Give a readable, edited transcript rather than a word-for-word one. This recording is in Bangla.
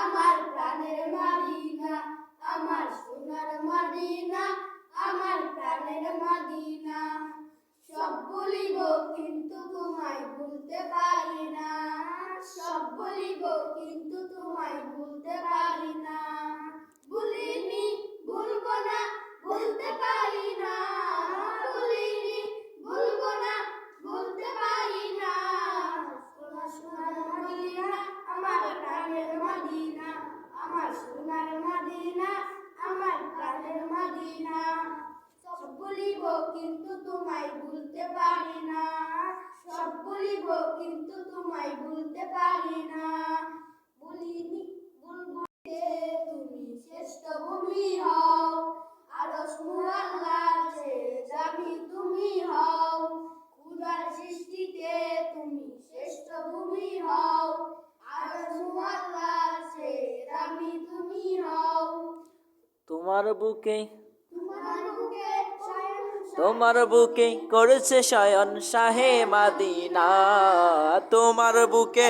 আমার প্রাণের মদিনা, আমার সোনার মদিনা, আমার প্রাণের মদিনা। সব বলিব কিন্তু তোমায় ভুলতে পারি না, সব বলিব কিন্তু তোমায় ভুলতে পারি না। ভুলিনি, ভুলবো না, ভুলতে পারি না, ভুলিনি, ভুলবো না, ভুলতে পারি না। সোনার সোনার মদিনা, আমার প্রাণের মদিনা, আমার সোনার মদিনা, আমার প্রাণের মদিনা। সব বলিব কিন্তু তোমায় ভুলতে পারি না, সব বলিব কিন্তু তোমায় ভুলতে পারি না। বলিনি, বলবো যে তুমি শ্রেষ্ঠ ভূমি হও, আরশ মুআল্লার চেয়ে দামি তুমি হও। খুদার সৃষ্টিতে তুমি শ্রেষ্ঠ ভূমি হও, আরশ মুআল্লার চেয়ে দামি তুমি হও। তোমার বুকে তোমার বুকে তোমার বুকে করেছে শয়ন শাহে মদিনা, তোমার বুকে